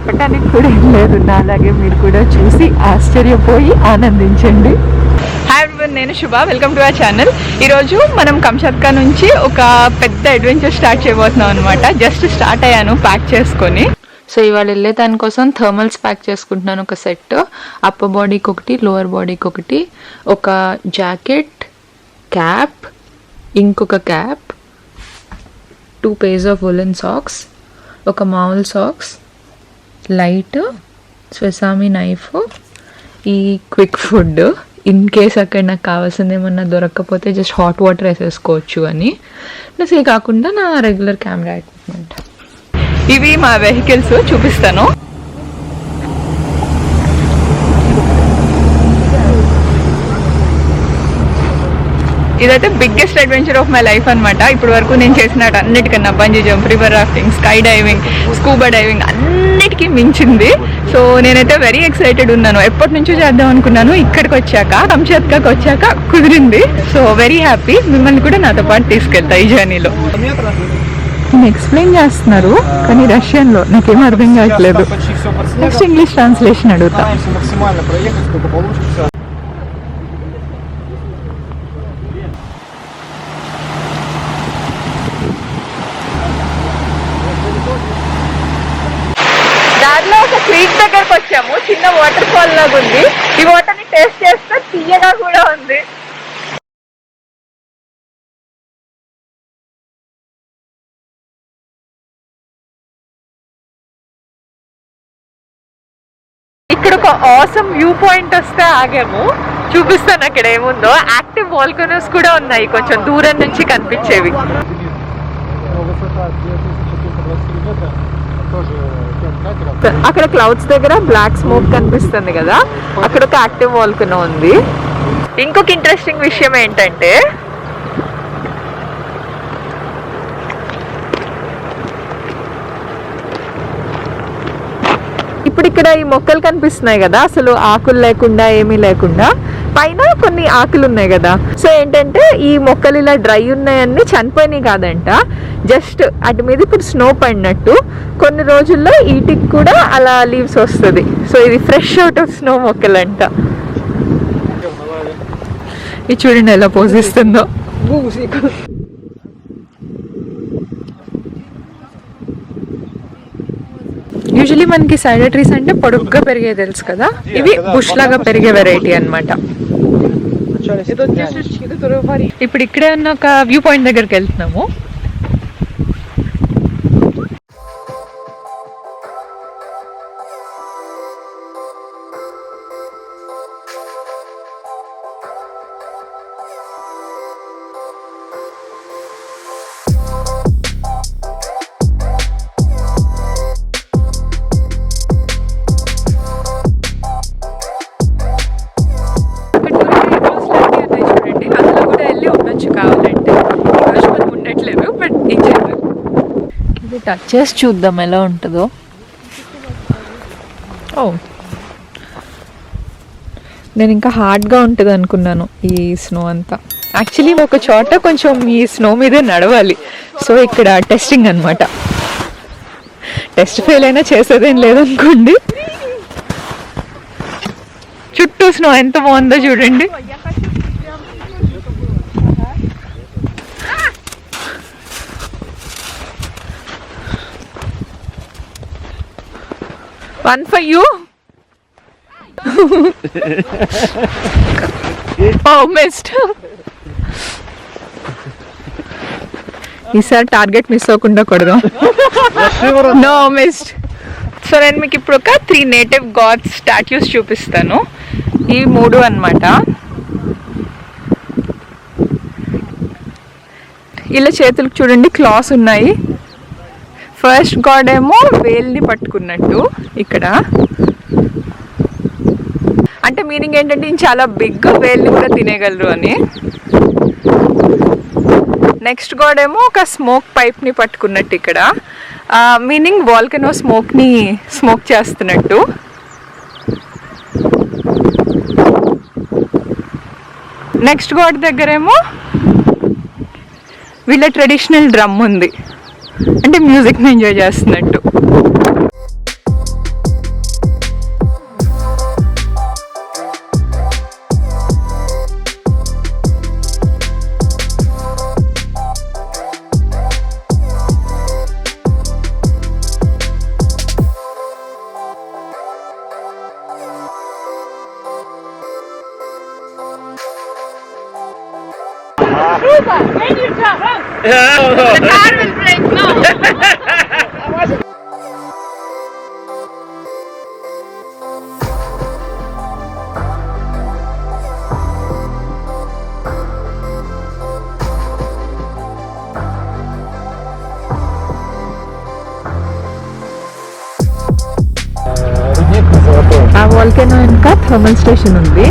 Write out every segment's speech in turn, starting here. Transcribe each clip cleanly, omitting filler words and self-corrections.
చెప్పడానికి కూడా ఏం లేదు, నాలాగే మీరు కూడా చూసి ఆశ్చర్యపోయి ఆనందించండి. హాయ్ ఎవ్రీవన్, నేను శుభ, వెల్కమ్ టు అవర్ ఛానల్. ఈరోజు మనం కంచత్కా నుంచి ఒక పెద్ద అడ్వెంచర్ స్టార్ట్ చేయబోతున్నాం అనమాట. జస్ట్ స్టార్ట్ అయ్యాను ప్యాక్ చేసుకొని. సో ఇవాళ వెళ్ళే దానికోసం థర్మల్స్ ప్యాక్ చేసుకుంటున్నాను. ఒక సెట్, అప్పర్ బాడీకి ఒకటి, లోవర్ బాడీకి ఒకటి, ఒక జాకెట్, క్యాప్, ఇంకొక cap, 2 pairs of woolen socks, ఒక మామూలు సాక్స్, లైట్, స్వెసామి నైఫ్, ఈ క్విక్ ఫుడ్ ఇన్ కేస్ అక్కడ నాకు కావాల్సింది ఏమన్నా దొరకకపోతే జస్ట్ హాట్ వాటర్ వేసేసుకోవచ్చు అని. ప్లస్ ఇది కాకుండా నా రెగ్యులర్ కెమెరా ఎక్విప్మెంట్. ఇవి మా వెహికల్స్, చూపిస్తాను. ఇదైతే biggest adventure of my life అనమాట. ఇప్పటి వరకు నేను చేసినట్టు అన్నిటికన్నా bungee jump, river rafting, sky diving, scuba diving అన్నిటికీ మించింది. సో నేనైతే వెరీ ఎక్సైటెడ్ ఉన్నాను. ఎప్పటి నుంచో చేద్దాం అనుకున్నాను, ఇక్కడికి వచ్చాక, కంచత్కాకి వచ్చాక కుదిరింది. So very happy. మిమ్మల్ని కూడా నాతో పాటు తీసుకెళ్తా ఈ జర్నీలో. నేను ఎక్స్ప్లెయిన్ చేస్తున్నారు కానీ రష్యన్లో, నాకేం అర్థం కావట్లేదు. నెక్స్ట్ ఇంగ్లీష్ ట్రాన్స్లేషన్ అడుగుతా. దారిలో ఒక క్రీక్ దగ్గరకు వచ్చాము. చిన్న వాటర్ ఫాల్ లాగా ఉంది. ఈ వాటర్ ని టేస్ట్ చేస్తే తీయగా కూడా ఉంది. ఇక్కడ ఒక ఆసమ్ వ్యూ పాయింట్ వస్తే ఆగాము. చూపిస్తాను అక్కడ ఏముందో. యాక్టివ్ వాల్కనోస్ కూడా ఉన్నాయి కొంచెం దూరం నుంచి కనిపించేవి. అక్కడ క్లౌడ్స్ దగ్గర బ్లాక్ స్మోక్ కనిపిస్తుంది కదా, అక్కడ ఒక యాక్టివ్ వాల్కనో ఉంది. ఇంకొక ఇంట్రెస్టింగ్ విషయం ఏంటంటే, ఇప్పుడు ఇక్కడ ఈ మొక్కలు కనిపిస్తున్నాయి కదా, అసలు ఆకులు లేకుండా ఏమీ లేకుండా, పైన కొన్ని ఆకులు ఉన్నాయి కదా. సో ఏంటంటే ఈ మొక్కలు ఇలా డ్రై ఉన్నాయన్నీ చనిపోయినాయి కాదంట, జస్ట్ అటు మీద ఇప్పుడు స్నో పడినట్టు కొన్ని రోజుల్లో వీటికి కూడా అలా లీవ్స్ వస్తుంది. సో ఇది ఫ్రెష్ అవుట్ ఆఫ్ స్నో మొక్కలంట. ఇది చూడండి ఎలా పోజిస్తుందో. యూజువలీ మనకి సైడర్ ట్రీస్ అంటే పొడుగ్గా పెరిగే తెలుసు కదా, ఇవి బుష్ లాగా పెరిగే వెరైటీ అనమాట. ఇప్పుడు ఇక్కడే ఉన్న ఒక వ్యూ పాయింట్ దగ్గరికి వెళ్తున్నాము. టచ్ చేసి చూద్దాం ఎలా ఉంటుందో. ఓ, నేను ఇంకా హార్డ్గా ఉంటుంది అనుకున్నాను ఈ స్నో అంతా. యాక్చువల్లీ ఒక చోట కొంచెం ఈ స్నో మీదే నడవాలి. సో ఇక్కడ టెస్టింగ్ అనమాట. టెస్ట్ ఫెయిల్ అయినా చేసేదేం లేదనుకోండి. చుట్టూ స్నో ఎంత బాగుందో చూడండి. One for you. Oh, missed. ఈసారి టార్గెట్ మిస్ అవ్వకుండా కొడదాం. No, missed. సో నేను మీకు ఇప్పుడు ఒక 3 నేటివ్ గాడ్స్ స్టాట్యూస్ చూపిస్తాను. ఈ 3 అన్నమాట. ఇలా చేతులకు చూడండి క్లాస్ ఉన్నాయి. ఫస్ట్ గాడ్ ఏమో వేల్ని పట్టుకున్నట్టు ఇక్కడ, అంటే మీనింగ్ ఏంటంటే ఈయన చాలా బిగ్, వేల్ని కూడా తినేయగలరు అని. నెక్స్ట్ గాడ్ ఏమో ఒక స్మోక్ పైప్ని పట్టుకున్నట్టు ఇక్కడ, మీనింగ్ వాల్కనో స్మోక్ చేస్తున్నట్టు. నెక్స్ట్ గాడ్ దగ్గరేమో వీళ్ళ ట్రెడిషనల్ డ్రమ్ ఉంది, అంటే మ్యూజిక్ని ఎంజాయ్ చేస్తున్నట్టు. When you jump, the car will break. No. ఆ వాల్కెనో ఇంకా థర్మల్ స్టేషన్ ఉంది.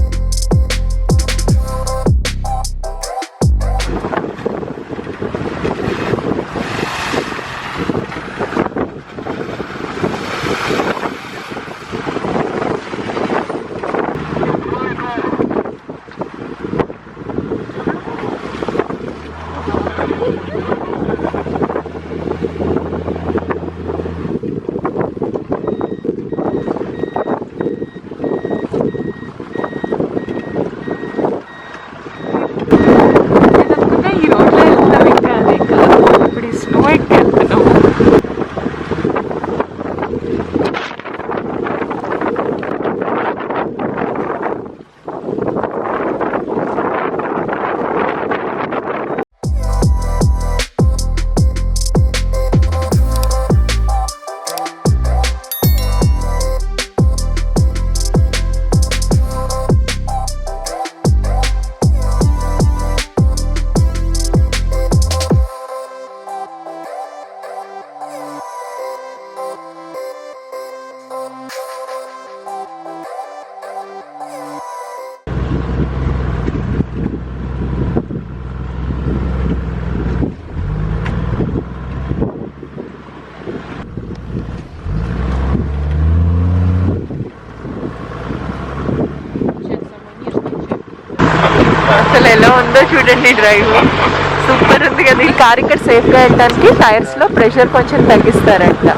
అసలు ఎలా ఉందో చూడండి డ్రైవ్. సూపర్ ఉంది కదా. ఈ కార్ ఇక్కడ సేఫ్గా వెళ్ళడానికి టైర్స్లో ప్రెషర్ కొంచెం తగ్గిస్తారంట.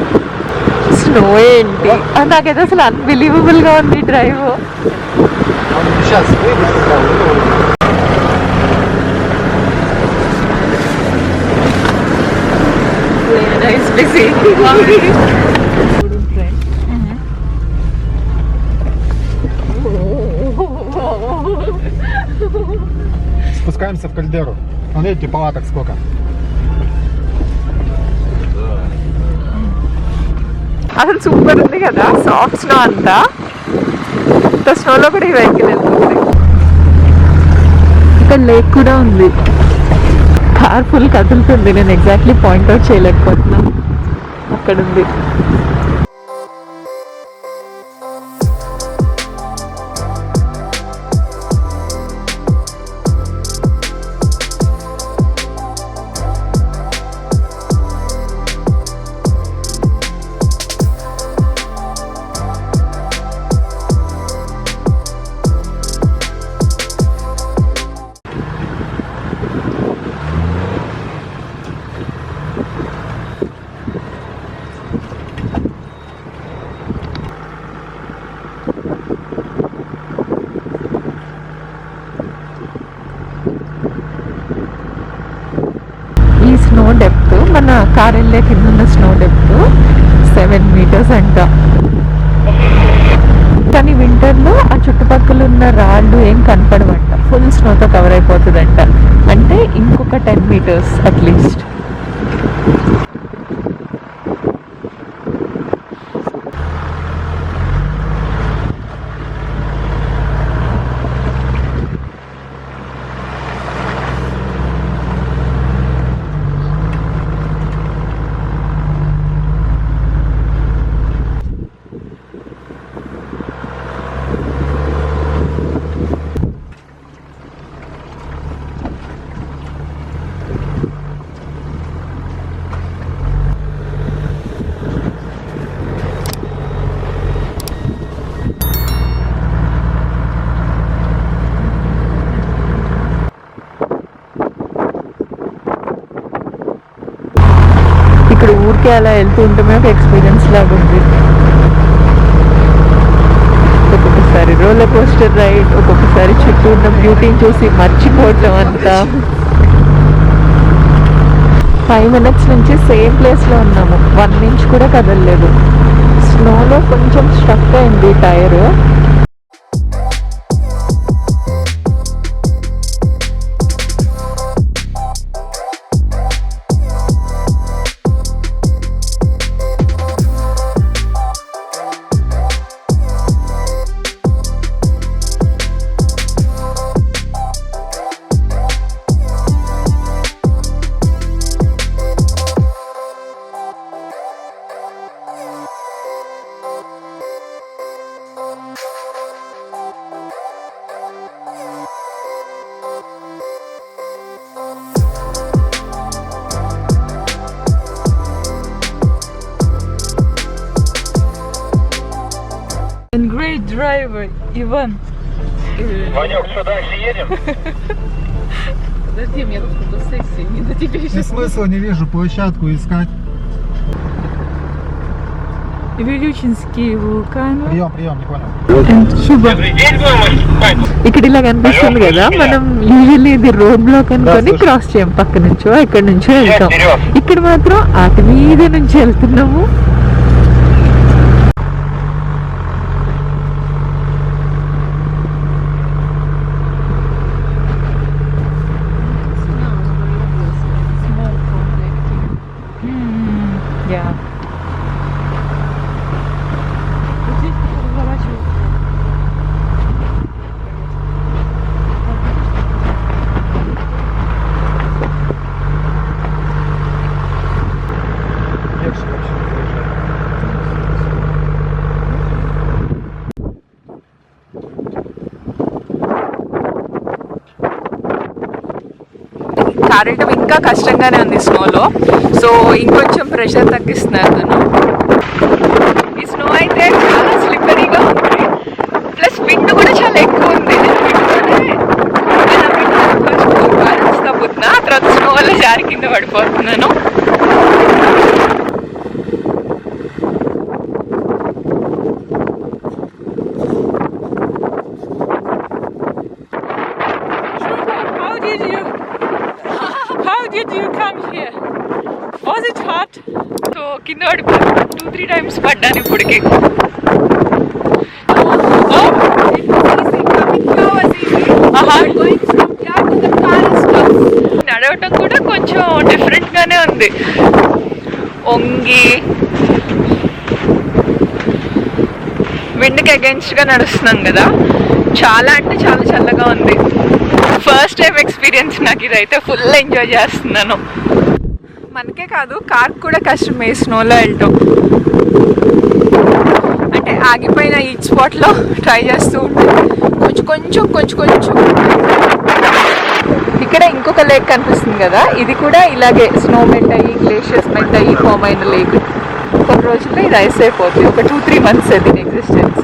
స్నో ఏంటి నాకైతే అసలు అన్బిలీవబుల్గా ఉంది డ్రైవ్. Спускаемся в кальдеру. Вон видите, палаток сколько. అసలు సూపర్ ఉంది కదా. సాఫ్ట్ స్నో అంతా. స్నోలో కూడా ఈ వెహికల్ వెళ్తుంది. ఇక్కడ లేక్ కూడా ఉంది. కార్ ఫుల్ కదులుతుంది. నేను ఎగ్జాక్ట్లీ పాయింట్అవుట్ చేయలేకపోతున్నాను. అక్కడ ఉంది. స్నో డెప్త్ మన కార్ వెళ్ళే కింద ఉన్న స్నో డెప్త్ 7 meters అంట. కానీ వింటర్లో ఆ చుట్టుపక్కల ఉన్న రాళ్ళు ఏం కనపడవంట. Full స్నోతో cover అయిపోతుందంట. అంటే ఇంకొక 10 meters అట్లీస్ట్. ఇక్కడ ఊరికే అలా వెళ్తూ ఉంటమే ఒక ఎక్స్పీరియన్స్ లాగా ఉంది. ఒక్కొక్కసారి రోలర్ కోస్టర్ రైడ్, ఒక్కొక్కసారి చుట్టూ ఉన్న బ్యూటీని చూసి మర్చిపోవటం అంతా. 5 minutes నుంచి సేమ్ ప్లేస్లో ఉన్నాము. 1 inch కూడా కదలలేదు. స్నోలో కొంచెం స్ట్రక్ అయింది టైర్. driver, Иван. Ванек, что, дальше едем? Подожди, мне тут фотосессия, не до тебя И смысла не вижу площадку искать. Вилючинский вулкан. Прием, не понял. శుభ Здесь будем? ఇక్కడ ఇలా కనిపిస్తుంది కదా, మనం యూజువల్లీ ఇది రోడ్ బ్లాక్ అనుకొని క్రాస్ చేయం, పక్క నుంచో ఇక్కడ నుంచో వెళ్తాం. ఇక్కడ మాత్రం అటు మీద నుంచి వెళ్తున్నాము. కార్ వెళ్ళటం ఇంకా కష్టంగానే ఉంది స్నోలో. సో ఇంకొంచెం ప్రెషర్ తగ్గిస్తున్నారు తను. ఈ స్నో అయితే చాలా స్లిప్పరీగా ఉంది, ప్లస్ విండ్ కూడా చాలా ఎక్కువ ఉంది. ఫస్ట్ బ్యాలెన్స్ తగ్గుతున్నా, తర్వాత స్నో వల్ల జారి కింద పడిపోతున్నాను. సో కింద పడిపోయి 2-3 times పడ్డాను ఇప్పటికి. నడవటం కూడా కొంచెం డిఫరెంట్ గానే ఉంది. వంగి విండ్కి అగెన్స్ట్ గా నడుస్తున్నాం కదా, చాలా అంటే చాలా చల్లగా ఉంది. ఫస్ట్ టైం ఎక్స్పీరియన్స్ నాకు ఇదైతే, ఫుల్ ఎంజాయ్ చేస్తున్నాను. మనకే కాదు, కార్ కూడా కష్టమే స్నోలో వెళ్ళటం. అంటే ఆగిపోయిన ఈ స్పాట్లో ట్రై చేస్తూ ఉంటాం కొంచెం. ఇక్కడ ఇంకొక లేక్ కనిపిస్తుంది కదా, ఇది కూడా ఇలాగే స్నో మెల్ట్ అయ్యి గ్లేషియర్స్ మెల్ట్ అయ్యి ఫామ్ అయిన లేక్. కొన్ని రోజుల్లో ఇది ఐస్ అయిపోతుంది. ఒక 2-3 months దీని ఎగ్జిస్టెన్స్.